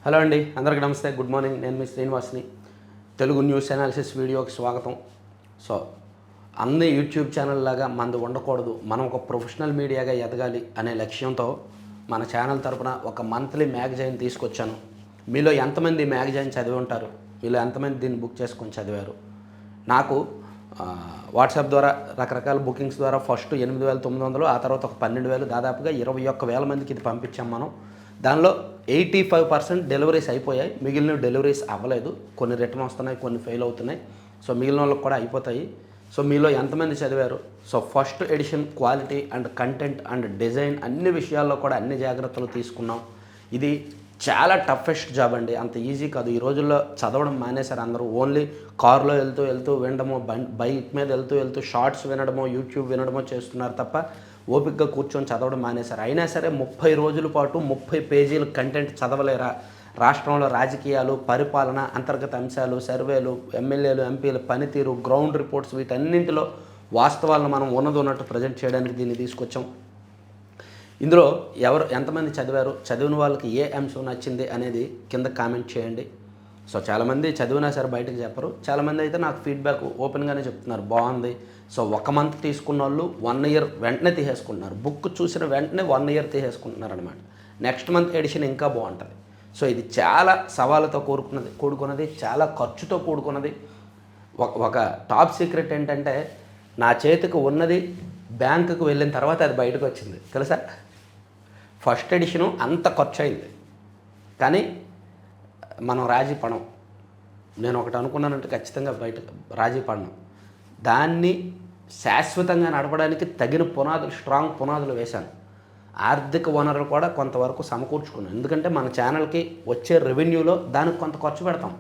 Hello అండి, అందరికీ నమస్తే. Good morning. నేను మీ శ్రీనివాస్ని. తెలుగు న్యూస్ అనాలిసిస్ వీడియోకి స్వాగతం. సో అన్ని యూట్యూబ్ ఛానల్ లాగా మనది ఉండకూడదు, మనం ఒక ప్రొఫెషనల్ మీడియాగా ఎదగాలి అనే లక్ష్యంతో మన ఛానల్ తరపున ఒక మంత్లీ మ్యాగజైన్ తీసుకొచ్చాను. మీలో ఎంతమంది మ్యాగజైన్ చదివి ఉంటారు? మీలో ఎంతమంది దీన్ని బుక్ చేసుకొని చదివారు? నాకు వాట్సాప్ ద్వారా రకరకాల బుకింగ్స్ ద్వారా ఫస్ట్ 8,900, ఆ తర్వాత ఒక 12,000, దాదాపుగా 21,000 మందికి ఇది పంపించాం మనం. దానిలో 85% డెలివరీస్ అయిపోయాయి. మిగిలిన డెలివరీస్ అవ్వలేదు. కొన్ని రిటర్న్ వస్తున్నాయి, కొన్ని ఫెయిల్ అవుతున్నాయి. సో మిగిలిన వాళ్ళకి కూడా అయిపోతాయి. సో మీలో ఎంతమంది చదివారు? So first edition quality and content and design అన్ని విషయాల్లో కూడా అన్ని జాగ్రత్తలు తీసుకున్నాం. ఇది చాలా టఫెస్ట్ జాబ్ అండి, అంత ఈజీ కాదు. ఈ రోజుల్లో చదవడం మానేశారు అందరూ. ఓన్లీ కారులో వెళ్తూ వినడమో, బైక్ మీద వెళ్తూ షార్ట్స్ వినడమో, యూట్యూబ్ వినడమో చేస్తున్నారు తప్ప ఓపికగా కూర్చొని చదవడం మానేశారు. అయినా సరే 30 రోజుల పాటు 30 పేజీల కంటెంట్ చదవలేరా? రాష్ట్రంలో రాజకీయాలు, పరిపాలన, అంతర్గత అంశాలు, సర్వేలు, ఎమ్మెల్యేలు, ఎంపీల పనితీరు, గ్రౌండ్ రిపోర్ట్స్, వీటన్నింటిలో వాస్తవాలను మనం ఉన్నట్టు ప్రజెంట్ చేయడానికి దీన్ని తీసుకొచ్చాం. ఇందులో ఎంతమంది చదివారు, చదివిన వాళ్ళకి ఏ అంశం నచ్చింది అనేది కింద కామెంట్ చేయండి. సో చాలామంది చదివినా సరే బయటకు చెప్పరు. చాలామంది అయితే నాకు ఫీడ్బ్యాక్ ఓపెన్గానే చెప్తున్నారు, బాగుంది. సో 1 మంత్ తీసుకున్న వాళ్ళు 1 ఇయర్ వెంటనే తీసేసుకుంటున్నారు. బుక్ చూసిన వెంటనే 1 ఇయర్ తీసేసుకుంటున్నారు అనమాట. నెక్స్ట్ మంత్ ఎడిషన్ ఇంకా బాగుంటుంది. సో ఇది చాలా సవాళ్ళతో కూడుకున్నది, చాలా ఖర్చుతో కూడుకున్నది. ఒక టాప్ సీక్రెట్ ఏంటంటే, నా చేతికి ఉన్నది బ్యాంకుకు వెళ్ళిన తర్వాత అది బయటకు వచ్చింది తెలుసా. ఫస్ట్ ఎడిషను అంత ఖర్చు అయింది, కానీ మనం రాజీ పడం. నేను ఒకటి అనుకున్నానంటే ఖచ్చితంగా బయట రాజీ పడను. దాన్ని శాశ్వతంగా నడపడానికి తగిన పునాదులు, స్ట్రాంగ్ పునాదులు వేశాను. ఆర్థిక వనరులు కూడా కొంతవరకు సమకూర్చుకున్నాను. ఎందుకంటే మన ఛానల్కి వచ్చే రెవెన్యూలో దానికి కొంత ఖర్చు పెడతాం.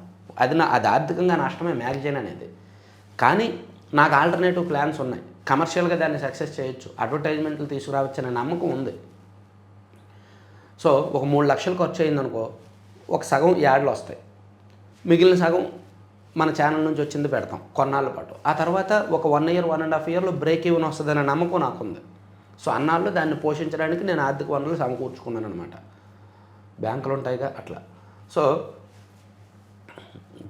అది ఆర్థికంగా నష్టమే మ్యాగజైన్ అనేది. కానీ నాకు ఆల్టర్నేటివ్ ప్లాన్స్ ఉన్నాయి. కమర్షియల్గా దాన్ని సక్సెస్ చేయొచ్చు, అడ్వర్టైజ్మెంట్లు తీసుకురావచ్చు అనే నమ్మకం ఉంది. సో ఒక 3 లక్షలు ఖర్చు అయిందనుకో, ఒక సగం యాడ్లు వస్తాయి, మిగిలిన సగం మన ఛానల్ నుంచి వచ్చింది పెడతాం కొన్నాళ్ళ పాటు. ఆ తర్వాత ఒక 1 ఇయర్, 1.5 ఇయర్లో బ్రేక్ ఈవెన్ వస్తుందనే నమ్మకం నాకుంది. సో అన్నాళ్ళు దాన్ని పోషించడానికి నేను ఆర్థిక వనరులు సమకూర్చుకున్నాను అనమాట. బ్యాంకులు ఉంటాయిగా అట్లా. సో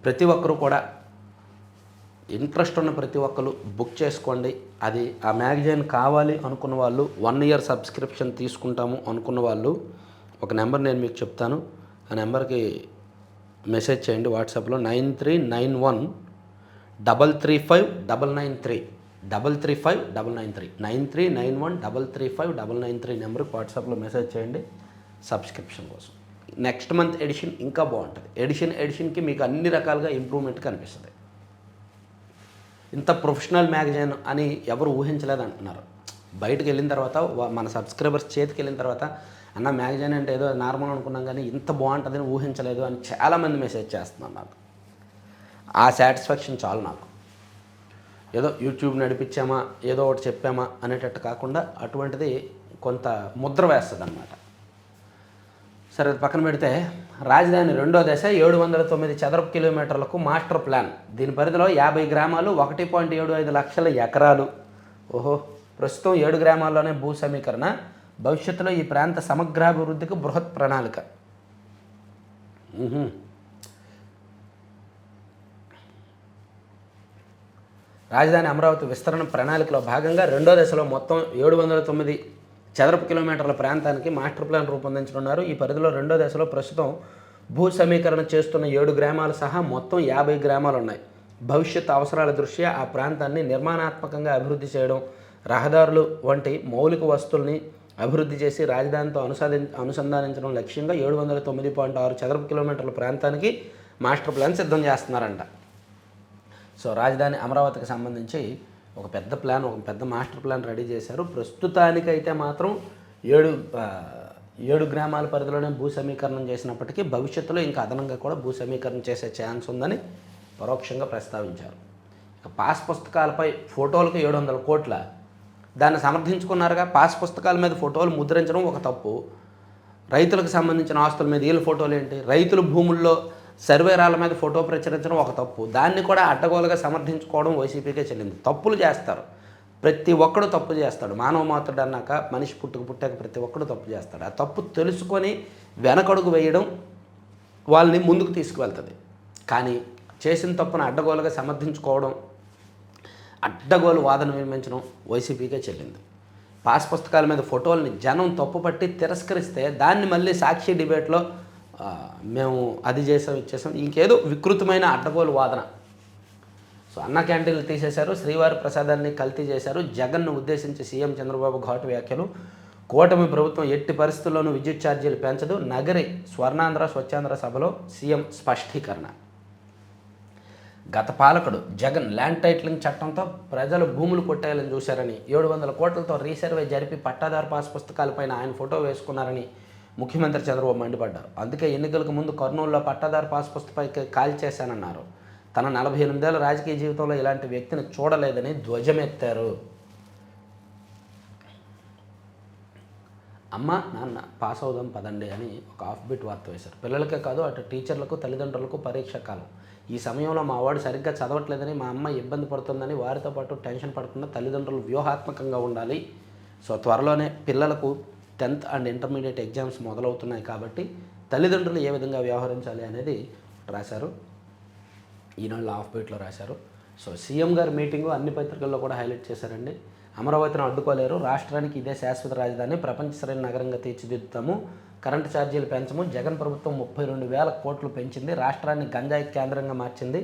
ప్రతి ఒక్కరూ కూడా ఇంట్రెస్ట్ ఉన్న ప్రతి ఒక్కరు బుక్ చేసుకోండి. అది ఆ మ్యాగజైన్ కావాలి అనుకున్న వాళ్ళు, 1 ఇయర్ సబ్స్క్రిప్షన్ తీసుకుంటాము అనుకున్న వాళ్ళు ఒక నెంబర్ నేను మీకు చెప్తాను. ఆ నెంబర్కి మెసేజ్ చేయండి వాట్సాప్లో. 9391335993 335 9391335993 నెంబర్కి వాట్సాప్లో మెసేజ్ చేయండి సబ్స్క్రిప్షన్ కోసం. నెక్స్ట్ మంత్ ఎడిషన్ ఇంకా బాగుంటుంది. ఎడిషన్కి మీకు అన్ని రకాలుగా ఇంప్రూవ్మెంట్ కనిపిస్తుంది. ఇంత ప్రొఫెషనల్ మ్యాగజైన్ అని ఎవరు ఊహించలేదు అంటున్నారు. బయటకు వెళ్ళిన తర్వాత, మన సబ్స్క్రైబర్స్ చేతికి వెళ్ళిన తర్వాత, అన్న మ్యాగజైన్ అంటే ఏదో నార్మల్ అనుకున్నాం కానీ ఇంత బాగుంటుందని ఊహించలేదు అని చాలామంది మెసేజ్ చేస్తున్నారు నాకు. ఆ సాటిస్ఫాక్షన్ చాలు నాకు. ఏదో యూట్యూబ్ నడిపించామా, ఏదో ఒకటి చెప్పామా అనేటట్టు కాకుండా అటువంటిది కొంత ముద్ర వేస్తుంది అన్నమాట. సరే అది పక్కన పెడితే, రాజధాని రెండో దశ 709 చదరపు కిలోమీటర్లకు మాస్టర్ ప్లాన్. దీని పరిధిలో 50 గ్రామాలు, 1.75 లక్షల ఎకరాలు. ప్రస్తుతం 7 గ్రామాల్లోనే భూ సమీకరణ. భవిష్యత్తులో ఈ ప్రాంత సమగ్రాభివృద్ధికి బృహత్ ప్రణాళిక. రాజధాని అమరావతి విస్తరణ ప్రణాళికలో భాగంగా రెండో దశలో మొత్తం 709 చదరపు కిలోమీటర్ల ప్రాంతానికి మాస్టర్ ప్లాన్ రూపొందించనున్నారు. ఈ పరిధిలో రెండో దశలో ప్రస్తుతం భూ సమీకరణ చేస్తున్న 7 గ్రామాలు సహా మొత్తం 50 గ్రామాలు ఉన్నాయి. భవిష్యత్ అవసరాల దృష్ట్యా ఆ ప్రాంతాన్ని నిర్మాణాత్మకంగా అభివృద్ధి చేయడం, రహదారులు వంటి మౌలిక వస్తువుల్ని అభివృద్ధి చేసి రాజధానితో అనుసంధానించడం లక్ష్యంగా 709.6 చదరపు కిలోమీటర్ల ప్రాంతానికి మాస్టర్ ప్లాన్ సిద్ధం చేస్తున్నారంట. సో రాజధాని అమరావతికి సంబంధించి ఒక పెద్ద ప్లాన్, ఒక పెద్ద మాస్టర్ ప్లాన్ రెడీ చేశారు. ప్రస్తుతానికైతే మాత్రం 7 గ్రామాల పరిధిలోనే భూ సమీకరణం చేసినప్పటికీ భవిష్యత్తులో ఇంకా అదనంగా కూడా భూ సమీకరణ చేసే ఛాన్స్ ఉందని పరోక్షంగా ప్రస్తావించారు. పాస్ పుస్తకాలపై ఫోటోలకు 700 కోట్ల, దాన్ని సమర్థించుకున్నారుగా. పాస్ పుస్తకాల మీద ఫోటోలు ముద్రించడం ఒక తప్పు. రైతులకు సంబంధించిన ఆస్తుల మీద వీళ్ళ ఫోటోలు ఏంటి? రైతుల భూముల్లో సర్వేరాల మీద ఫోటో ప్రచురించడం ఒక తప్పు. దాన్ని కూడా అడ్డగోలుగా సమర్థించుకోవడం వైసీపీకే చెల్లింది. తప్పులు చేస్తారు, ప్రతి ఒక్కడు తప్పు చేస్తాడు. మానవ మాత్రుడు అన్నాక, మనిషి పుట్టాక ప్రతి ఒక్కడు తప్పు చేస్తాడు. ఆ తప్పు తెలుసుకొని వెనకడుగు వేయడం వాళ్ళని ముందుకు తీసుకువెళ్తుంది. కానీ చేసిన తప్పును అడ్డగోలుగా సమర్థించుకోవడం, అడ్డగోలు వాదన వినిపించడం వైసీపీకే చెల్లింది. పాస్ పుస్తకాల మీద ఫోటోల్ని జనం తప్పుపట్టి తిరస్కరిస్తే దాన్ని మళ్ళీ సాక్షి డిబేట్లో మేము అది చేసాం ఇచ్చేసాం, ఇంకేదో వికృతమైన అడ్డగోలు వాదన. సో అన్న క్యాంటీన్లు తీసేశారు, శ్రీవారి ప్రసాదాన్ని కల్తీ చేశారు, జగన్ను ఉద్దేశించి సీఎం చంద్రబాబు ఘాటు వ్యాఖ్యలు, కూటమి ప్రభుత్వం ఎట్టి పరిస్థితుల్లోనూ విద్యుత్ ఛార్జీలు పెంచదు, నగరి స్వర్ణాంధ్ర స్వచ్ఛాంధ్ర సభలో సీఎం స్పష్టీకరణ. గత పాలకుడు జగన్ ల్యాండ్ టైటిలింగ్ చట్టంతో ప్రజలు భూములు కొట్టేయాలని చూశారని, 700 కోట్లతో రీసర్వే జరిపి పట్టాదారు పాస్ పుస్తకాలపైన ఆయన ఫోటో వేసుకున్నారని ముఖ్యమంత్రి చంద్రబాబు మండిపడ్డారు. అందుకే ఎన్నికలకు ముందు కర్నూలులో పట్టాదారు పాస్ పుస్తకాలపై కాల్చేశానన్నారు. తన 48 ఏళ్ల రాజకీయ జీవితంలో ఇలాంటి వ్యక్తిని చూడలేదని ధ్వజమెత్తారు. అమ్మ నాన్న పాస్ అవుదాం పదండి అని ఒక ఆఫ్ బీట్ వార్త వేశారు. పిల్లలకే కాదు, అటు టీచర్లకు తల్లిదండ్రులకు పరీక్ష కాలం. ఈ సమయంలో మా వాడు సరిగ్గా చదవట్లేదని, మా అమ్మ ఇబ్బంది పడుతుందని, వారితో పాటు టెన్షన్ పడకుండా తల్లిదండ్రులు వ్యూహాత్మకంగా ఉండాలి. సో త్వరలోనే పిల్లలకు 10th అండ్ ఇంటర్మీడియట్ ఎగ్జామ్స్ మొదలవుతున్నాయి కాబట్టి తల్లిదండ్రులు ఏ విధంగా వ్యవహరించాలి అనేది రాశారు. ఈనాళ్ళు ఆఫ్ బీట్లో రాశారు. సో సీఎం గారి మీటింగు అన్ని పత్రికల్లో కూడా హైలైట్ చేశారండి. అమరావతిని అడ్డుకోలేరు, రాష్ట్రానికి ఇదే శాశ్వత రాజధాని, ప్రపంచ శ్రేణి నగరంగా తీర్చిదిద్దుతాము, కరెంటు ఛార్జీలు పెంచము, జగన్ ప్రభుత్వం 32,000 కోట్లు పెంచింది, రాష్ట్రాన్ని గంజాయి కేంద్రంగా మార్చింది,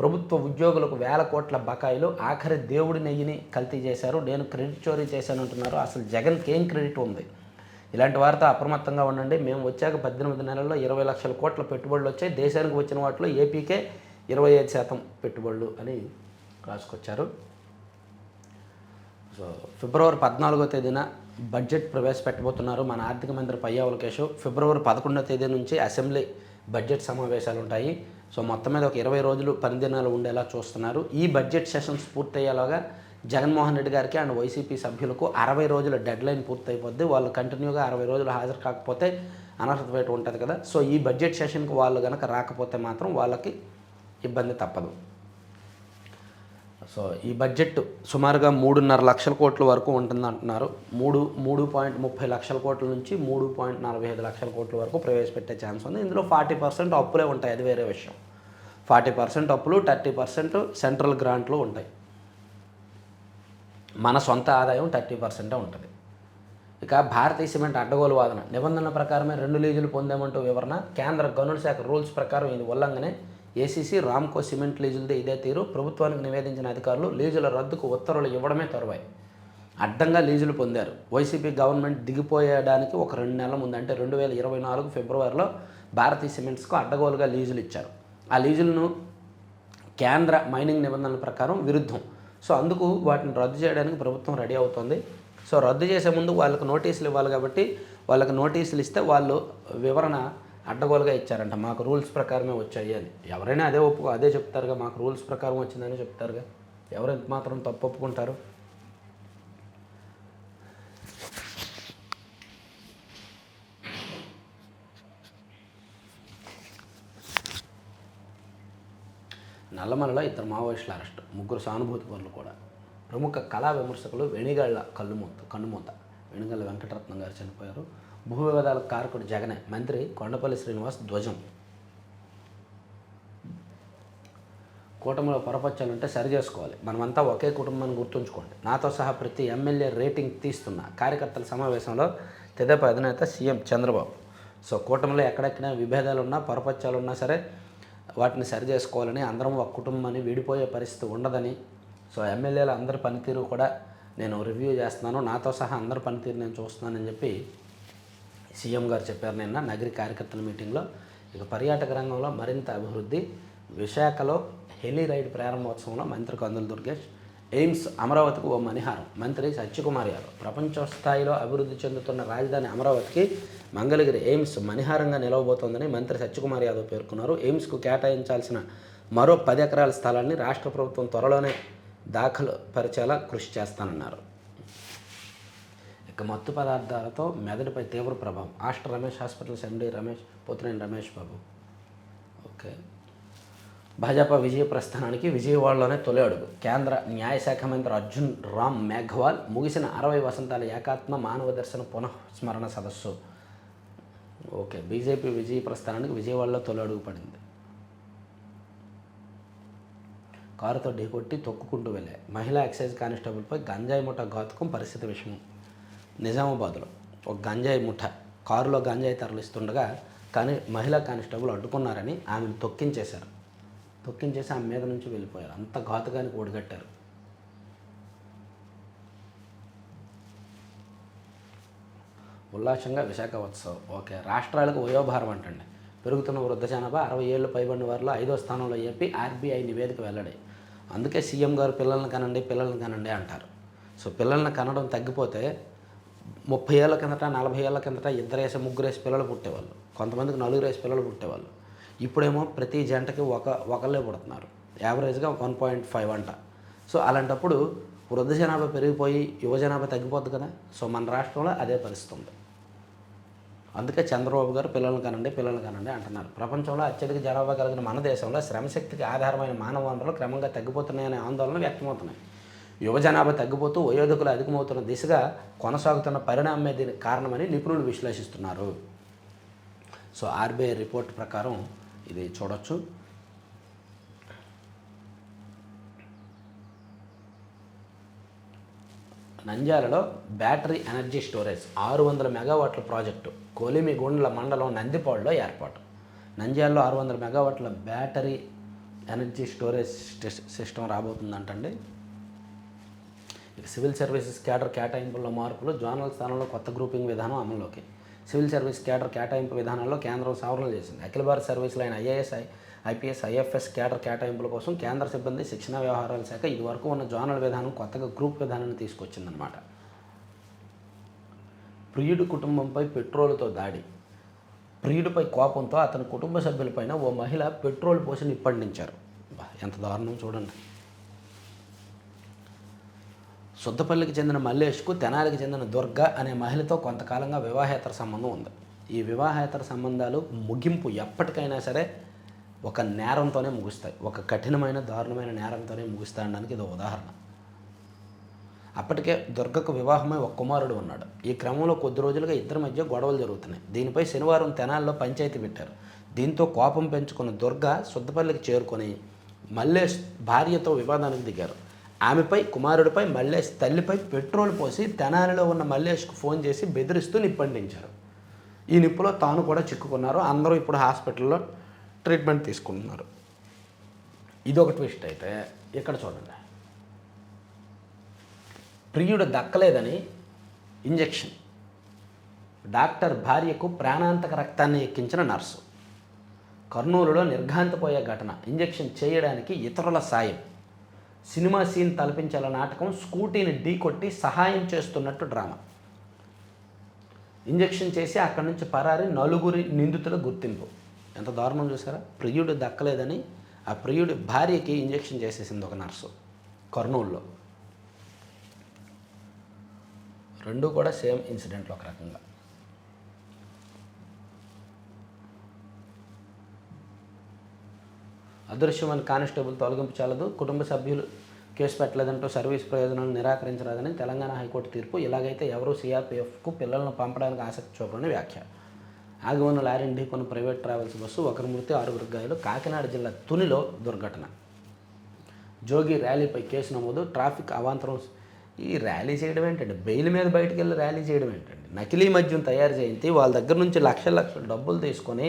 ప్రభుత్వ ఉద్యోగులకు 1000 కోట్ల బకాయిలు, ఆఖరి దేవుడి నెయ్యిని కల్తీ చేశారు, నేను క్రెడిట్ చోరీ చేశానంటున్నారు. అసలు జగన్కి ఏం క్రెడిట్ ఉంది? ఇలాంటి వారితో అప్రమత్తంగా ఉండండి. మేము వచ్చాక 18 నెలల్లో 20 లక్షల కోట్ల పెట్టుబడులు వచ్చాయి, దేశానికి వచ్చిన వాటిలో ఏపీకే 25% పెట్టుబడులు అని రాసుకొచ్చారు. సో ఫిబ్రవరి 14వ తేదీన బడ్జెట్ ప్రవేశపెట్టబోతున్నారు మన ఆర్థిక మంత్రి పయ్యావుల లోకేష్. ఫిబ్రవరి 11వ తేదీ నుంచి అసెంబ్లీ బడ్జెట్ సమావేశాలు ఉంటాయి. సో మొత్తం మీద ఒక 20 రోజులు పనిదినాలు ఉండేలా చూస్తున్నారు. ఈ బడ్జెట్ సెషన్స్ పూర్తయ్యేలాగా జగన్మోహన్ రెడ్డి గారికి అండ్ వైసీపీ సభ్యులకు 60 రోజుల డెడ్లైన్ పూర్తయిపోద్ది. వాళ్ళు కంటిన్యూగా 60 రోజులు హాజరు కాకపోతే అనర్హత వేటు ఉంటుంది కదా. సో ఈ బడ్జెట్ సెషన్కి వాళ్ళు కనుక రాకపోతే మాత్రం వాళ్ళకి ఇబ్బంది తప్పదు. సో ఈ బడ్జెట్ సుమారుగా 3.5 లక్షల కోట్ల వరకు ఉంటుంది అంటున్నారు. 3.30 లక్షల కోట్ల నుంచి 3.45 లక్షల కోట్ల వరకు ప్రవేశపెట్టే ఛాన్స్ ఉంది. ఇందులో 40% అప్పులే ఉంటాయి, అది వేరే విషయం. 40% అప్పులు, 30% సెంట్రల్ గ్రాంట్లు ఉంటాయి. మన సొంత ఆదాయం 30% ఉంటుంది. ఇక భారతీయ సిమెంట్ అడ్డగోలు వాదన. నిబంధనల ప్రకారమే 2 లీజులు పొందామంటూ వివరణ. కేంద్ర గనుల శాఖ రూల్స్ ప్రకారం ఇది ఉల్లంఘనే. ఏసీసీ రామ్కో సిమెంట్ లీజులదే ఇదే తీరు. ప్రభుత్వానికి నివేదించిన అధికారులు లీజుల రద్దుకు ఉత్తర్వులు ఇవ్వడమే తరువాయి. అడ్డంగా లీజులు పొందారు. వైసీపీ గవర్నమెంట్ దిగిపోయడానికి ఒక 2 నెలల ముందు అంటే 2024 ఫిబ్రవరిలో భారతీయ సిమెంట్స్కు అడ్డగోలుగా లీజులు ఇచ్చారు. ఆ లీజులను కేంద్ర మైనింగ్ నిబంధనల ప్రకారం విరుద్ధం. సో అందుకు వాటిని రద్దు చేయడానికి ప్రభుత్వం రెడీ అవుతుంది. సో రద్దు చేసే ముందు వాళ్ళకి నోటీసులు ఇవ్వాలి కాబట్టి వాళ్ళకి నోటీసులు ఇస్తే వాళ్ళు వివరణ అడ్డగోలుగా ఇచ్చారంట, మాకు రూల్స్ ప్రకారమే వచ్చాయి అని. ఎవరైనా అదే చెప్తారుగా, మాకు రూల్స్ ప్రకారం వచ్చిందని చెప్తారుగా. ఎవరు మాత్రం తప్పు ఒప్పుకుంటారు? నల్లమలలో 2 మావోయిస్టుల అరెస్టు, 3 సానుభూతి పరులు కూడా. ప్రముఖ కళా విమర్శకులు వెణిగళ్ల కన్నుమూత వెణిగళ్ల వెంకటరత్నం గారు చనిపోయారు. భూ వివాదాల కారకుడు జగనే, మంత్రి కొండపల్లి శ్రీనివాస్ ధ్వజం. కూటమిలో పొరపచ్చాలంటే సరి చేసుకోవాలి, మనమంతా ఒకే కుటుంబాన్ని గుర్తుంచుకోండి. నాతో సహా ప్రతి ఎమ్మెల్యే రేటింగ్ తీస్తున్న కార్యకర్తల సమావేశంలో తెదేపా అధినేత సీఎం చంద్రబాబు. సో కూటమిలో ఎక్కడెక్కడ విభేదాలు ఉన్నా, పొరపచ్చాలు ఉన్నా సరే వాటిని సరి చేసుకోవాలని, అందరం ఒక కుటుంబాన్ని విడిపోయే పరిస్థితి ఉండదని. సో ఎమ్మెల్యేల అందరి పనితీరు కూడా నేను రివ్యూ చేస్తున్నాను, నాతో సహా అందరి పనితీరు నేను చూస్తున్నానని చెప్పి సీఎం గారు చెప్పారు నిన్న నగరి కార్యకర్తల మీటింగ్లో. ఇక పర్యాటక రంగంలో మరింత అభివృద్ధి. విశాఖలో హెలీ రైడ్ ప్రారంభోత్సవంలో మంత్రి కందుల దుర్గేష్. ఎయిమ్స్ అమరావతికి ఓ మణిహారం, మంత్రి సత్యకుమార్ యాదవ్. ప్రపంచ స్థాయిలో అభివృద్ధి చెందుతున్న రాజధాని అమరావతికి మంగళగిరి ఎయిమ్స్ మణిహారంగా నిలవబోతోందని మంత్రి సత్యకుమార్ యాదవ్ పేర్కొన్నారు. ఎయిమ్స్కు కేటాయించాల్సిన మరో 10 ఎకరాల స్థలాన్ని రాష్ట్ర ప్రభుత్వం త్వరలోనే దాఖలు పరిచేలా కృషి చేస్తానన్నారు. ఇక మత్తు పదార్థాలతో మెదడుపై తీవ్ర ప్రభావం. Aster Ramesh hospitals MD Pothineni Ramesh Babu. Okay. Bhajapa విజయ ప్రస్థానానికి విజయవాడలోనే తొలి అడుగు. కేంద్ర న్యాయశాఖ మంత్రి అర్జున్ రామ్ మేఘ్వాల్ ముగిసిన 60 వసంతాల ఏకాత్మ మానవ దర్శన పునఃస్మరణ సదస్సు ఓకే, బీజేపీ విజయ ప్రస్థానానికి విజయవాడలో తొలి అడుగు పడింది. కారుతో ఢీకొట్టి తొక్కుకుంటూ వెళ్ళే మహిళా ఎక్సైజ్ కానిస్టేబుల్పై గంజాయి ముఠా ఘాతుకం, పరిస్థితి విషయం. నిజామాబాద్లో ఒక గంజాయి ముఠా కారులో గంజాయి తరలిస్తుండగా కానీ మహిళా కానిస్టేబుల్ అడ్డుకున్నారని ఆమెను తొక్కించేశారు. తొక్కించేసి ఆమె మీద నుంచి వెళ్ళిపోయారు. అంత ఘాతుకానికి ఒడిగట్టారు. ఉల్లాసంగా విశాఖ ఉత్సవం. ఓకే, రాష్ట్రాలకు వయోభారం అంటండి. పెరుగుతున్న వృద్ధ జనాభా 60 ఏళ్ళు పైబడిన వారిలో 5వ స్థానంలో ఏపీ. ఆర్బీఐ నివేదిక వెల్లడి. అందుకే సీఎం గారు పిల్లల్ని కనండి అంటారు. సో పిల్లల్ని కనడం తగ్గిపోతే 30 ఏళ్ళ కిందట 40 ఏళ్ళ కిందట 2 3 పిల్లలు పుట్టేవాళ్ళు, కొంతమందికి 4 పిల్లలు పుట్టేవాళ్ళు. ఇప్పుడేమో ప్రతి జంటకి ఒకళ్ళే పుడుతున్నారు. యావరేజ్గా 1.5 అంట. సో అలాంటప్పుడు వృద్ధ జనాభా పెరిగిపోయి యువ జనాభా తగ్గిపోద్ది కదా. సో మన రాష్ట్రంలో అదే పరిస్థితి ఉంది. అందుకే చంద్రబాబు గారు పిల్లల్ని కనండి అంటున్నారు. ప్రపంచంలో అత్యధిక జనాభా కలిగిన మన దేశంలో శ్రమశక్తికి ఆధారమైన మానవ వనరులు క్రమంగా తగ్గిపోతున్నాయనే ఆందోళన వ్యక్తమవుతున్నాయి. యువ జనాభా తగ్గిపోతూ వయోధికులు అధికమవుతున్న దిశగా కొనసాగుతున్న పరిణామమే దీనికి కారణమని నిపుణులు విశ్లేషిస్తున్నారు. సో ఆర్బీఐ రిపోర్ట్ ప్రకారం ఇది చూడొచ్చు. నంద్యాలలో బ్యాటరీ ఎనర్జీ స్టోరేజ్ 600 మెగావాట్ల ప్రాజెక్టు కొలిమిగుండ్ల మండలం నందిపాడులో ఏర్పాటు. నంద్యాలలో 600 మెగావాట్ల బ్యాటరీ ఎనర్జీ స్టోరేజ్ సిస్టమ్ రాబోతుందంటండి. సివిల్ సర్వీసెస్ క్యాడర్ కేటాయింపుల్లో మార్పులు, జోనల్ స్థానంలో కొత్త గ్రూపింగ్ విధానం అమల్లోకి. సివిల్ సర్వీస్ క్యాడర్ కేటాయింపు విధానాల్లో కేంద్రం సవరణలు చేసింది. అఖిల భారత సర్వీసులు అయిన ఐఏఎస్, ఐపీఎస్, ఐఎఫ్ఎస్ క్యాడర్ కేటాయింపుల కోసం కేంద్ర సిబ్బంది శిక్షణ వ్యవహారాల శాఖ ఇదివరకు ఉన్న జోనల్ విధానం కొత్తగా గ్రూప్ విధానాన్ని తీసుకొచ్చిందనమాట. ప్రియుడి కుటుంబంపై పెట్రోలుతో దాడి. ప్రియుడిపై కోపంతో అతని కుటుంబ సభ్యులపైన ఓ మహిళ పెట్రోల్ పోసి నిప్పండించారు. ఎంత దారుణం చూడండి. సుద్దపల్లికి చెందిన మల్లేష్కు తెనాలికి చెందిన దుర్గ అనే మహిళతో కొంతకాలంగా వివాహేతర సంబంధం ఉంది. ఈ వివాహేతర సంబంధాలు ముగింపు ఎప్పటికైనా సరే ఒక నేరంతోనే ముగుస్తాయి. ఒక కఠినమైన దారుణమైన నేరంతోనే ముగుస్తాయనడానికి ఇది ఉదాహరణ. అప్పటికే దుర్గకు వివాహమై ఒక కుమారుడు ఉన్నాడు. ఈ క్రమంలో కొద్ది రోజులుగా ఇద్దరి మధ్య గొడవలు జరుగుతున్నాయి. దీనిపై శనివారం తెనాలిలో పంచాయతీ పెట్టారు. దీంతో కోపం పెంచుకున్న దుర్గ సుద్దపల్లికి చేరుకొని మల్లేష్ భార్యతో వివాదానికి దిగారు. ఆమెపై, కుమారుడిపై, మల్లేష్ తల్లిపై పెట్రోల్ పోసి తెనాలిలో ఉన్న మల్లేష్కు ఫోన్ చేసి బెదిరిస్తూ నిప్పండించారు. ఈ నిప్పులో తాను కూడా చిక్కుకున్నారు. అందరూ ఇప్పుడు హాస్పిటల్లో ట్రీట్మెంట్ తీసుకుంటున్నారు. ఇదొక ట్విస్ట్. అయితే ఇక్కడ చూడండి, ప్రియుడు దక్కలేదని ఇంజెక్షన్. డాక్టర్ భార్యకు ప్రాణాంతక రక్తాన్ని ఎక్కించిన నర్సు. కర్నూలులో నిర్ఘాంతపోయే ఘటన. ఇంజెక్షన్ చేయడానికి ఇతరుల సాయం. సినిమా సీన్ తలపించేలా నాటకం. స్కూటీని ఢీకొట్టి సహాయం చేస్తున్నట్టు డ్రామా. ఇంజెక్షన్ చేసి అక్కడి నుంచి పరారి 4 నిందితుల గుర్తింపు. ఎంత దారుణం చూసారా. ప్రియుడు దక్కలేదని ఆ ప్రియుడి భార్యకి ఇంజెక్షన్ చేసేసింది ఒక నర్సు కర్నూలులో. రెండు కూడా సేమ్ ఇన్సిడెంట్లు ఒక రకంగా. అదృశ్యమైన కానిస్టేబుల్ తొలగింపు చాలదు, కుటుంబ సభ్యులు కేసు పెట్టలేదంటూ సర్వీస్ ప్రయోజనాలను నిరాకరించరాదని తెలంగాణ హైకోర్టు తీర్పు. ఇలాగైతే ఎవరూ సిఆర్పీఎఫ్కు పిల్లలను పంపడానికి ఆసక్తి చూపరని వ్యాఖ్య. ఆగి ఉన్న లారీని ఢీకొని ప్రైవేట్ ట్రావెల్స్ బస్సు, 1 మృతి 6 గాయాలు. కాకినాడ జిల్లా తునిలో దుర్ఘటన. జోగి ర్యాలీపై కేసు నమోదు. ట్రాఫిక్ అవాంతరం. ఈ ర్యాలీ చేయడం ఏంటండి, బెయిల్ మీద బయటకు వెళ్ళి ర్యాలీ చేయడం ఏంటండి. నకిలీ మద్యం తయారు చేయించి వాళ్ళ దగ్గర నుంచి లక్షల డబ్బులు తీసుకొని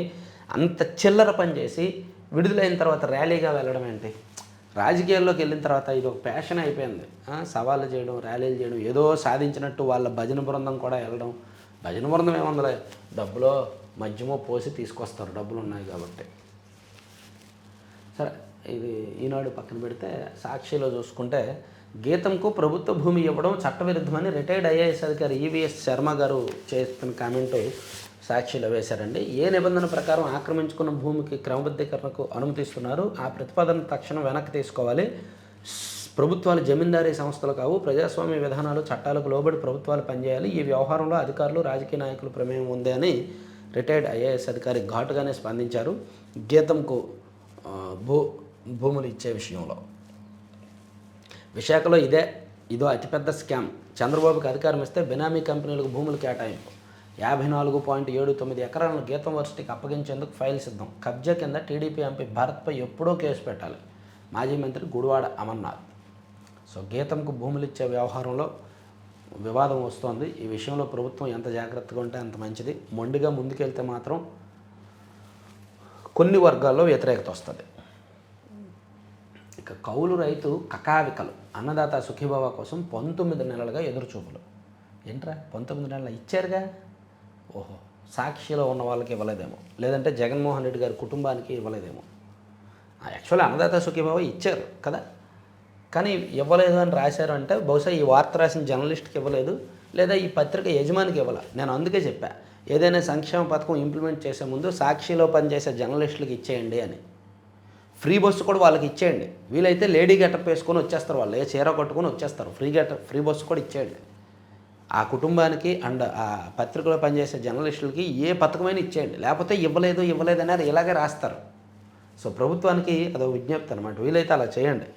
అంత చిల్లర పని చేసి విడుదలైన తర్వాత ర్యాలీగా వెళ్ళడం ఏంటి. రాజకీయాల్లోకి వెళ్ళిన తర్వాత ఇది ఒక ప్యాషన్ అయిపోయింది. సవాళ్ళు చేయడం, ర్యాలీలు చేయడం, ఏదో సాధించినట్టు వాళ్ళ భజన బృందం కూడా వెళ్ళడం. భజన బృందం ఏముందలే, డబ్బులో మద్యమో పోసి తీసుకొస్తారు, డబ్బులు ఉన్నాయి కాబట్టి. సరే, ఇది ఈనాడు పక్కన పెడితే సాక్షిలో చూసుకుంటే గీతంకు ప్రభుత్వ భూమి ఇవ్వడం చట్టవిరుద్ధమని రిటైర్డ్ ఐఏఎస్ అధికారి ఈవీఎస్ శర్మ గారు చేస్తున్న కామెంటు సాక్షిలో వేశారండి. ఏ నిబంధన ప్రకారం ఆక్రమించుకున్న భూమికి క్రమబద్ధీకరణకు అనుమతిస్తున్నారు, ఆ ప్రతిపాదన తక్షణం వెనక్కి తీసుకోవాలి. ప్రభుత్వాలు జమీందారీ సంస్థలు కావు, ప్రజాస్వామ్య విధానాలు చట్టాలకు లోబడి ప్రభుత్వాలు పనిచేయాలి. ఈ వ్యవహారంలో అధికారులు, రాజకీయ నాయకుల ప్రమేయం ఉంది అని రిటైర్డ్ ఐఏఎస్ అధికారి ఘాటుగానే స్పందించారు. గీతంకు భూములు ఇచ్చే విషయంలో విశాఖలో ఇదో అతిపెద్ద స్కామ్. చంద్రబాబుకి అధికారం ఇస్తే బినామీ కంపెనీలకు భూములు కేటాయింపు. 54.79 ఎకరాలను గీతం వర్సిటీకి అప్పగించేందుకు ఫైల్ సిద్ధం. కబ్జా కింద టీడీపీ ఎంపీ భరత్పై ఎప్పుడో కేసు పెట్టాలి. మాజీ మంత్రి గుడివాడ అమర్నాథ్. సో గీతంకు భూములు ఇచ్చే వ్యవహారంలో వివాదం వస్తోంది. ఈ విషయంలో ప్రభుత్వం ఎంత జాగ్రత్తగా ఉంటే అంత మంచిది. మొండిగా ముందుకెళ్తే మాత్రం కొన్ని వర్గాల్లో వ్యతిరేకత వస్తుంది. ఇక కౌలు రైతు కకావికలు అన్నదాత సుఖీభావ కోసం 19 నెలలుగా ఎదురుచూపులు. ఏంట్రా 19 నెలలు ఇచ్చారుగా? ఓహో, సాక్షిలో ఉన్న వాళ్ళకి ఇవ్వలేదేమో, లేదంటే జగన్మోహన్ రెడ్డి గారి కుటుంబానికి ఇవ్వలేదేమో. యాక్చువల్లీ అన్నదాత సుఖీభావ ఇచ్చారు కదా, కానీ ఇవ్వలేదు అని రాశారు అంటే బహుశా ఈ వార్త రాసిన జర్నలిస్ట్కి ఇవ్వలేదు, లేదా ఈ పత్రిక యజమానికి ఇవ్వాల. నేను అందుకే చెప్పా, ఏదైనా సంక్షేమ పథకం ఇంప్లిమెంట్ చేసే ముందు సాక్షిలో పనిచేసే జర్నలిస్టులకు ఇచ్చేయండి అని. ఫ్రీ బస్సు కూడా వాళ్ళకి ఇచ్చేయండి. వీలైతే లేడీ గెటప్ వేసుకొని వచ్చేస్తారు, వాళ్ళు ఏ చీర కట్టుకొని వచ్చేస్తారు. ఫ్రీ బస్సు కూడా ఇచ్చేయండి ఆ కుటుంబానికి. అండ్ ఆ పత్రికలో పనిచేసే జర్నలిస్టులకి ఏ పథకమైనా ఇచ్చేయండి. లేకపోతే ఇవ్వలేదు అనేది ఇలాగే రాస్తారు. సో ప్రభుత్వానికి అదొక విజ్ఞప్తి అనమాట, వీలైతే అలా చేయండి.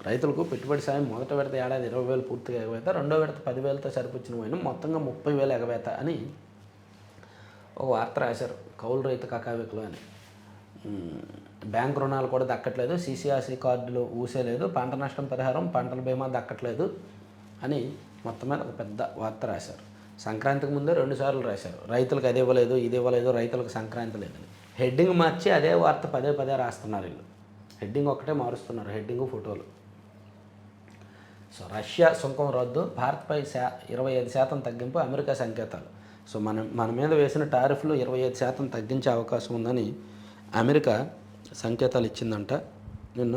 రైతులకు పెట్టుబడి సాయం మొదట విడత ఏడాది 20,000 పూర్తిగా ఎగవేత, రెండో విడత 10,000తో సరిపుచ్చిన పోయిన మొత్తంగా 30,000 ఎగవేత అని ఒక వార్త రాశారు. కౌలు రైతు కకావికలు అని. బ్యాంక్ రుణాలు కూడా దక్కట్లేదు, సిసిఆర్సి కార్డులు ఊసేలేదు, పంట నష్టం పరిహారం పంటల బీమా దక్కట్లేదు అని మొత్తం మీద ఒక పెద్ద వార్త రాశారు. సంక్రాంతికి ముందే 2 సార్లు రాశారు, రైతులకు అది ఇవ్వలేదు ఇది ఇవ్వలేదు, రైతులకు సంక్రాంతి లేదని. హెడ్డింగ్ మార్చి అదే వార్త పదే రాస్తున్నారు వీళ్ళు. హెడ్డింగ్ ఒక్కటే మారుస్తున్నారు, హెడ్డింగు ఫోటోలు. సో రష్యా సుంకం రద్దు, భారత్పై 25% తగ్గింపు, అమెరికా సంకేతాలు. సో మన మీద వేసిన టారిఫ్లు 25% తగ్గించే అవకాశం ఉందని అమెరికా సంకేతాలు ఇచ్చిందంట నిన్న.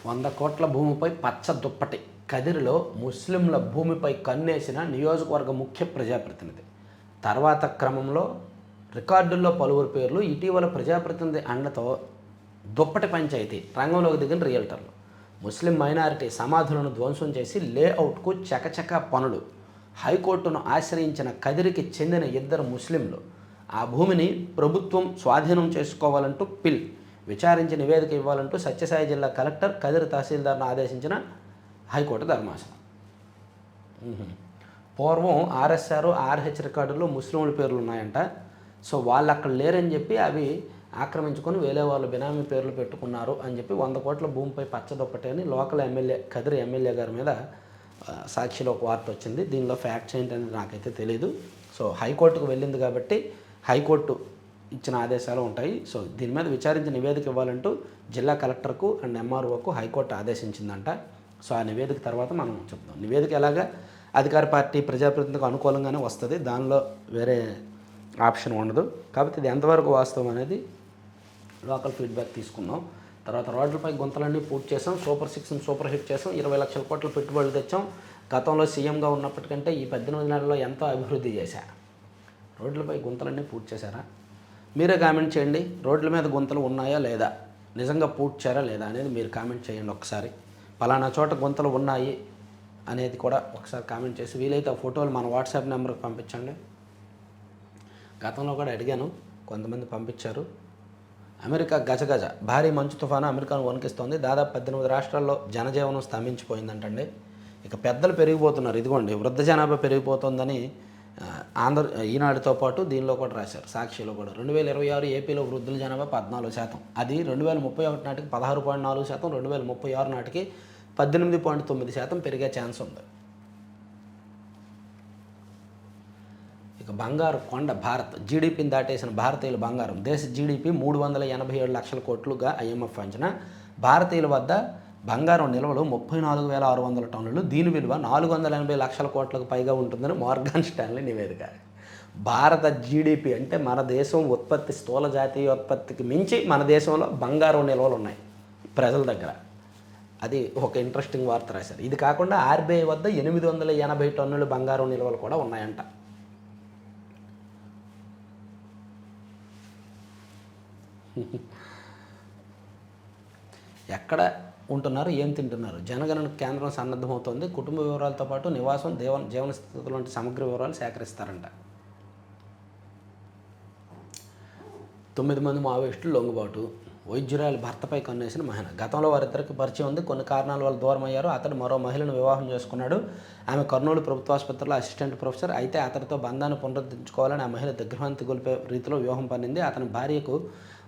$100 కోట్ల భూమిపై పచ్చ దుప్పటి. కదిరిలో ముస్లింల భూమిపై కన్నేసిన నియోజకవర్గ ముఖ్య ప్రజాప్రతినిధి. తర్వాత క్రమంలో రికార్డుల్లో పలువురు పేర్లు. ఇటీవల ప్రజాప్రతినిధి అండతో దుప్పటి పంచాయతీ రంగంలోకి దిగిన రియల్టర్లు. ముస్లిం మైనారిటీ సమాధులను ధ్వంసం చేసి లేఅవుట్కు చకచక పనులు. హైకోర్టును ఆశ్రయించిన కదిరికి చెందిన 2 ముస్లింలు ఆ భూమిని ప్రభుత్వం స్వాధీనం చేసుకోవాలంటూ పిల్. విచారించి నివేదిక ఇవ్వాలంటూ సత్యసాయి జిల్లా కలెక్టర్ కదిరి తహసీల్దార్ను ఆదేశించిన హైకోర్టు ధర్మాసనం. పూర్వం ఆర్ఎస్ఆర్ ఆర్హెచ్ రికార్డుల్లో ముస్లింల పేర్లు ఉన్నాయంట. సో వాళ్ళు అక్కడ లేరని చెప్పి అవి ఆక్రమించుకొని వేరే వాళ్ళు బినామీ పేర్లు పెట్టుకున్నారు అని చెప్పి 100 కోట్ల భూమిపై పచ్చదొప్పటి అని లోకల్ ఎమ్మెల్యే కదిరి ఎమ్మెల్యే గారి మీద సాక్షిలో ఒక వార్త వచ్చింది. దీనిలో ఫ్యాక్ట్స్ ఏంటనేది నాకైతే తెలియదు. సో హైకోర్టుకు వెళ్ళింది కాబట్టి హైకోర్టు ఇచ్చిన ఆదేశాలు ఉంటాయి. సో దీని మీద విచారించి నివేదిక ఇవ్వాలంటూ జిల్లా కలెక్టర్కు అండ్ ఎంఆర్ఓకు హైకోర్టు ఆదేశించిందంట. సో ఆ నివేదిక తర్వాత మనం చెప్తాం. నివేదిక ఎలాగా అధికార పార్టీ ప్రజాప్రతినిధికి అనుకూలంగానే వస్తుంది, దానిలో వేరే ఆప్షన్ ఉండదు. కాబట్టి ఇది ఎంతవరకు వాస్తవం అనేది లోకల్ ఫీడ్బ్యాక్ తీసుకున్నాం. తర్వాత రోడ్లపై గుంతలన్నీ పూర్తి చేసాం, సూపర్ 6 సూపర్ హిట్ చేసాం, 20 లక్షల కోట్ల పెట్టుబడులు తెచ్చాం. గతంలో సీఎంగా ఉన్నప్పటికంటే ఈ 18 నెలల్లో ఎంతో అభివృద్ధి చేశా. రోడ్లపై గుంతలన్నీ పూర్తి చేశారా? మీరే కామెంట్ చేయండి. రోడ్ల మీద గుంతలు ఉన్నాయా లేదా, నిజంగా పూడ్చారా లేదా అనేది మీరు కామెంట్ చేయండి. ఒకసారి పలానా చోట గుంతలు ఉన్నాయి అనేది కూడా ఒకసారి కామెంట్ చేసి వీలైతే ఆ ఫోటోలు మన వాట్సాప్ నెంబర్కి పంపించండి. గతంలో కూడా అడిగాను, కొంతమంది పంపించారు. అమెరికా గజగజ భారీ మంచు తుఫాను అమెరికాను వణికిస్తోంది. దాదాపు 18 రాష్ట్రాల్లో జనజీవనం స్తంభించిపోయిందంటండి. ఇక పెద్దలు పెరిగిపోతున్నారు. ఇదిగోండి వృద్ధ జనాభా పెరిగిపోతుందని ఈనాడుతో పాటు దీనిలో కూడా రాశారు, సాక్షిలో కూడా. 2026 ఏపీలో వృద్ధుల జనాభా 14%. అది 2031 నాటికి 16.4%, 2036 నాటికి 18.9% పెరిగే ఛాన్స్ ఉంది. ఇక బంగారు కొండ భారత్. జీడిపిని దాటేసిన భారతీయుల బంగారం. దేశ జీడిపి 387 లక్షల కోట్లుగా ఐఎంఎఫ్ అంచనా. భారతీయుల వద్ద బంగారం నిల్వలు 34,600 టన్నులు. దీని విలువ 480 లక్షల కోట్లకు పైగా ఉంటుందని మోర్గాన్ స్టాన్లీ నివేదిక. భారత జీడిపి అంటే మన దేశం ఉత్పత్తి, స్థూల జాతీయోత్పత్తికి మించి మన దేశంలో బంగారం నిల్వలు ఉన్నాయి ప్రజల దగ్గర. అది ఒక ఇంట్రెస్టింగ్ వార్త రాశారు. ఇది కాకుండా ఆర్బీఐ వద్ద 880 టన్నుల బంగారం నిల్వలు కూడా ఉన్నాయంట. ఎక్కడ ఉంటున్నారు, ఏం తింటున్నారు, జనగణన కేంద్రం సన్నద్ధమవుతోంది, కుటుంబ వివరాలతో పాటు నివాసం, జీవన స్థితులు వంటి సమగ్ర వివరాలు సేకరిస్తారంట. 9 మంది మావోయిస్టులు లొంగుబాటు, వైద్యురాలి భర్తపై కన్నేసిన మహిళ. గతంలో వారిద్దరికి పరిచయం ఉంది, కొన్ని కారణాల వల్ల దూరం అయ్యారు. అతడు మరో మహిళను వివాహం చేసుకున్నాడు. ఆమె కర్నూలు ప్రభుత్వాసుపత్రిలో అసిస్టెంట్ ప్రొఫెసర్. అయితే అతడితో బంధాన్ని పునరుద్ధరించుకోవాలని ఆ మహిళ దిగ్భ్రాంతి గొలిపే రీతిలో వ్యూహం పన్నింది. అతని భార్యకు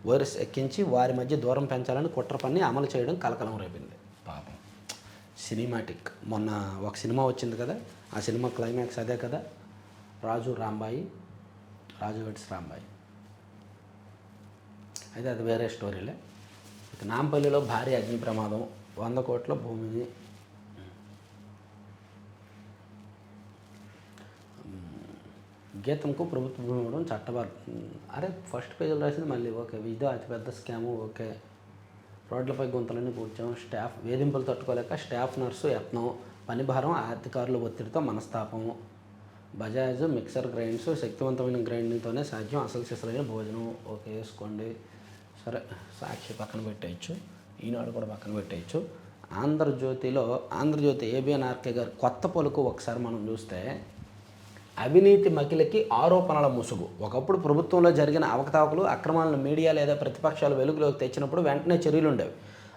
వైరస్ ఎక్కించి వారి మధ్య దూరం పెంచాలని కుట్ర పన్ని అమలు చేయడం కలకలం రేపింది. పాపం సినిమాటిక్. మొన్న ఒక సినిమా వచ్చింది కదా, ఆ సినిమా క్లైమాక్స్ అదే కదా, రాజు వెడ్స్ రాంబాయి. అయితే అది వేరే స్టోరీలే. ఇక నాంపల్లిలో భారీ అగ్ని ప్రమాదం, 100 కోట్ల భూమిని గీతంకు ప్రభుత్వ భూమి ఇవ్వడం చట్టబద్ధ. అరే ఫస్ట్ పేజీలో రాసింది మళ్ళీ ఓకే, ఇదో అతిపెద్ద స్కాము. ఓకే, రోడ్లపై గుంతలన్నీ కూర్చాం, స్టాఫ్ వేధింపులు తట్టుకోలేక స్టాఫ్ నర్సు యత్నం, పని భారం, అధికారుల ఒత్తిడితో మనస్తాపము, బజాజ్ మిక్సర్ గ్రైండ్స్ శక్తివంతమైన గ్రైండింగ్తోనే సాధ్యం, అసలు సిసలైన భోజనం. ఓకే వేసుకోండి. సరే, సాక్షి పక్కన పెట్టేయచ్చు, ఈనాడు కూడా పక్కన పెట్టేయచ్చు. ఆంధ్రజ్యోతి ఏబిఎన్ఆర్కే గారు కొత్త పలుకు ఒకసారి మనం చూస్తే, అవినీతి మకిలకి ఆరోపణల ముసుగు. ఒకప్పుడు ప్రభుత్వంలో జరిగిన అవకతవకలు, అక్రమాలను మీడియా లేదా ప్రతిపక్షాలు వెలుగులోకి తెచ్చినప్పుడు వెంటనే చర్యలు ఉండేవి.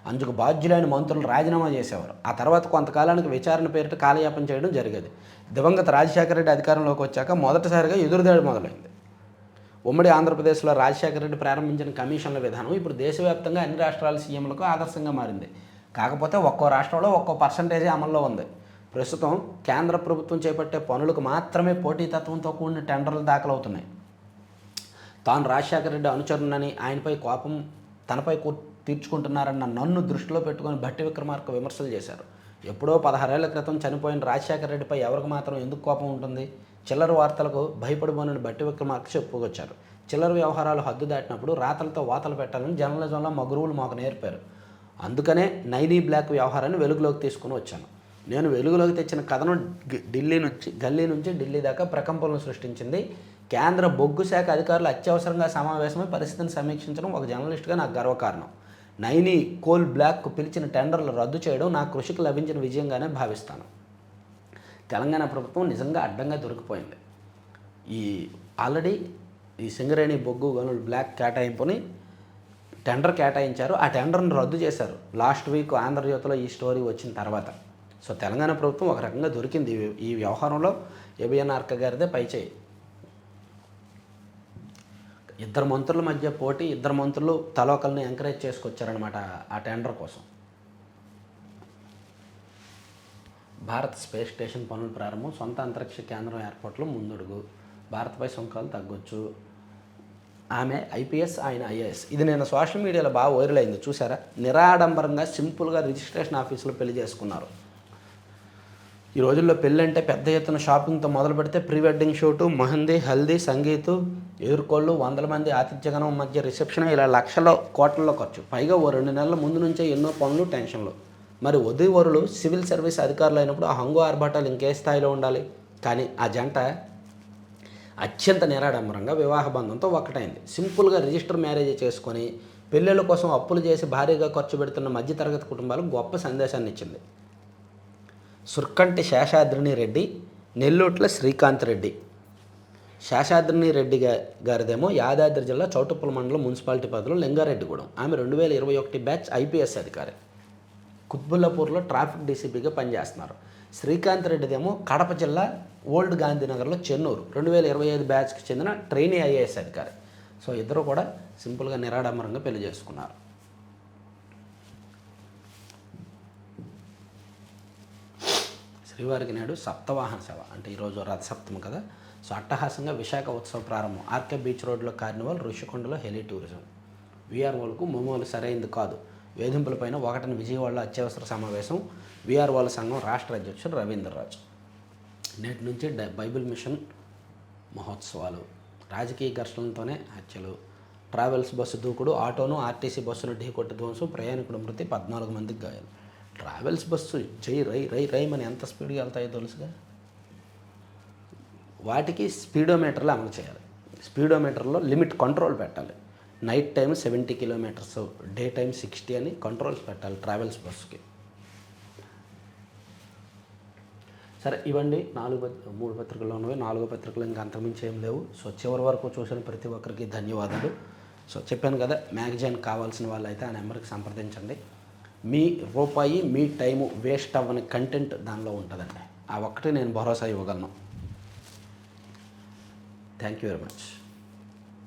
అందుకు బాధ్యులైన మంత్రులు రాజీనామా చేసేవారు. ఆ తర్వాత కొంతకాలానికి విచారణ పేరిట కాలయాపన చేయడం జరిగేది. దివంగత రాజశేఖర రెడ్డి అధికారంలోకి వచ్చాక మొదటిసారిగా ఎదురుదాడి మొదలైంది. ఉమ్మడి ఆంధ్రప్రదేశ్లో రాజశేఖర రెడ్డి ప్రారంభించిన కమిషన్ల విధానం ఇప్పుడు దేశవ్యాప్తంగా అన్ని రాష్ట్రాల సీఎంలకు ఆదర్శంగా మారింది. కాకపోతే ఒక్కో రాష్ట్రంలో ఒక్కో పర్సంటేజే అమల్లో ఉంది. ప్రస్తుతం కేంద్ర ప్రభుత్వం చేపట్టే పనులకు మాత్రమే పోటీతత్వంతో కూడిన టెండర్లు దాఖలవుతున్నాయి. తాను రాజశేఖర రెడ్డి అనుచరునని, ఆయనపై కోపం తనపై తీర్చుకుంటున్నారన్న నన్ను దృష్టిలో పెట్టుకొని భట్టి విక్రమార్క విమర్శలు చేశారు. ఎప్పుడో 16 ఏళ్ల క్రితం చనిపోయిన రాజశేఖర రెడ్డిపై ఎవరికి మాత్రం ఎందుకు కోపం ఉంటుంది? చిల్లర వార్తలకు భయపడిపోనని భట్టి విక్రమార్క చెప్పుకొచ్చారు. చిల్లర వ్యవహారాలు హద్దు దాటినప్పుడు రాతలతో వాతలు పెట్టాలని జర్నలిజంలో మా గురువులు మాకు నేర్పారు. అందుకనే నైనీ బ్లాక్ వ్యవహారాన్ని వెలుగులోకి తీసుకుని వచ్చాను. నేను వెలుగులోకి తెచ్చిన కథనం గల్లీ నుంచి ఢిల్లీ దాకా ప్రకంపనలు సృష్టించింది. కేంద్ర బొగ్గు శాఖ అధికారులు అత్యవసరంగా సమావేశమై పరిస్థితిని సమీక్షించడం ఒక జర్నలిస్ట్గా నాకు గర్వకారణం. నైనీ కోల్ బ్లాక్కు పిలిచిన టెండర్లు రద్దు చేయడం నా కృషికి లభించిన విజయంగానే భావిస్తాను. తెలంగాణ ప్రభుత్వం నిజంగా అడ్డంగా దొరికిపోయింది. ఆల్రెడీ ఈ సింగరేణి బొగ్గు గనులు బ్లాక్ కేటాయింపుని టెండర్ కేటాయించారు. ఆ టెండర్ను రద్దు చేశారు లాస్ట్ వీక్ ఆంధ్రజ్యోతిలో ఈ స్టోరీ వచ్చిన తర్వాత. సో తెలంగాణ ప్రభుత్వం ఒక రకంగా దొరికింది ఈ వ్యవహారంలో. ఏబిఎన్ఆర్కే గారిదే పైచేయి. ఇద్దరు మంత్రుల మధ్య పోటీ, ఇద్దరు మంత్రులు తలోకల్ని ఎంకరేజ్ చేసుకొచ్చారనమాట ఆ టెండర్ కోసం. భారత్ స్పేస్ స్టేషన్ పనుల ప్రారంభం, సొంత అంతరిక్ష కేంద్రం ఏర్పాట్లు ముందడుగు, భారత్పై సుంకాలు తగ్గొచ్చు. ఆమె ఐపీఎస్, ఆయన ఐఏఎస్. ఇది నేను సోషల్ మీడియాలో బాగా వైరల్ అయింది చూసారా? నిరాడంబరంగా సింపుల్గా రిజిస్ట్రేషన్ ఆఫీసులో పెళ్లి చేసుకున్నారు. ఈ రోజుల్లో పెళ్ళి అంటే పెద్ద ఎత్తున షాపింగ్తో మొదలు పెడితే pre wedding shoot, mehndi, haldi, sangeet, ఎదుర్కోళ్ళు, 100 మంది ఆతిథ్యగణం మధ్య రిసెప్షన్, ఇలా లక్షల్లో కోట్లలో ఖర్చు. పైగా ఓ 2 నెలల ముందు నుంచే ఎన్నో పనులు, టెన్షన్లు. మరి వధూవరులు సివిల్ సర్వీస్ అధికారులు అయినప్పుడు ఆ హంగు ఆర్భాటాలు ఇంకే స్థాయిలో ఉండాలి? కానీ ఆ జంట అత్యంత నిరాడంబరంగా వివాహ బంధంతో ఒక్కటైంది. సింపుల్గా రిజిస్టర్ మ్యారేజ్ చేసుకొని పెళ్ళిళ్ళ కోసం అప్పులు చేసి భారీగా ఖర్చు పెడుతున్న మధ్యతరగతి కుటుంబాలకు గొప్ప సందేశాన్ని ఇచ్చింది. సుర్కంటి శేషాద్రిని రెడ్డి, నెల్లూట్ల శ్రీకాంత్ రెడ్డి. శేషాద్రిని రెడ్డి గారిదేమో యాదాద్రి జిల్లా చౌటుప్పల మండలం మున్సిపాలిటీ పరిధిలో లింగారెడ్డిగూడెం. ఆమె 2021 బ్యాచ్ ఐపీఎస్ అధికారి. కుత్బుల్లాపూర్లో ట్రాఫిక్ డీసీపీగా పనిచేస్తున్నారు. శ్రీకాంత్ రెడ్డిదేమో కడప జిల్లా ఓల్డ్ గాంధీనగర్లో చెన్నూరు 2025 బ్యాచ్కి చెందిన ట్రైనీ ఐఏఎస్ అధికారి. సో ఇద్దరు కూడా సింపుల్గా నిరాడంబరంగా పెళ్లి చేసుకున్నారు. శ్రీవారికి నాడు సప్తవాహన సేవ, అంటే ఈరోజు రథసప్తమి కదా. సో అట్టహాసంగా విశాఖ ఉత్సవ ప్రారంభం. ఆర్కే బీచ్ రోడ్లో కార్నివాల్, ఋషికొండలో హెలీ టూరిజం. వీఆర్ఓలకు మామూలు సరైంది కాదు, వేధింపులపైన 1 విజయవాడలో అత్యవసర సమావేశం. వీఆర్ఓల సంఘం రాష్ట్ర అధ్యక్షుడు రవీంద్రరాజు. నేటి నుంచి బైబిల్ మిషన్ మహోత్సవాలు. రాజకీయ ఘర్షణలతోనే హత్యలు. ట్రావెల్స్ బస్సు దూకుడు, ఆటోను ఆర్టీసీ బస్సును ఢీకొట్టి ధ్వంసం, ప్రయాణికుడు మృతి, 14 మందికి గాయాలు. ట్రావెల్స్ బస్సు రైమని ఎంత స్పీడ్గా వెళ్తాయో తెలుసుగా. వాటికి స్పీడోమీటర్లు అమలు చేయాలి. స్పీడోమీటర్లో లిమిట్ కంట్రోల్ పెట్టాలి. Night time 70 kilometres, day time 60 అని కంట్రోల్స్ పెట్టాలి ట్రావెల్స్ బస్సుకి. సరే, ఇవ్వండి 3 పత్రికలు ఉన్నవి. 4వ పత్రికలు ఇంకా అంతకుమించి ఏం లేవు. సో చివరి వరకు చూసిన ప్రతి ఒక్కరికి ధన్యవాదాలు. సో చెప్పాను కదా, మ్యాగజైన్ కావాల్సిన వాళ్ళైతే ఆ నెంబర్కి సంప్రదించండి. మీ రూపాయి మీ టైము వేస్ట్ అవ్వని కంటెంట్ దానిలో ఉంటుందండి. ఆ ఒక్కటి నేను భరోసా ఇవ్వగలను. Thank you very much.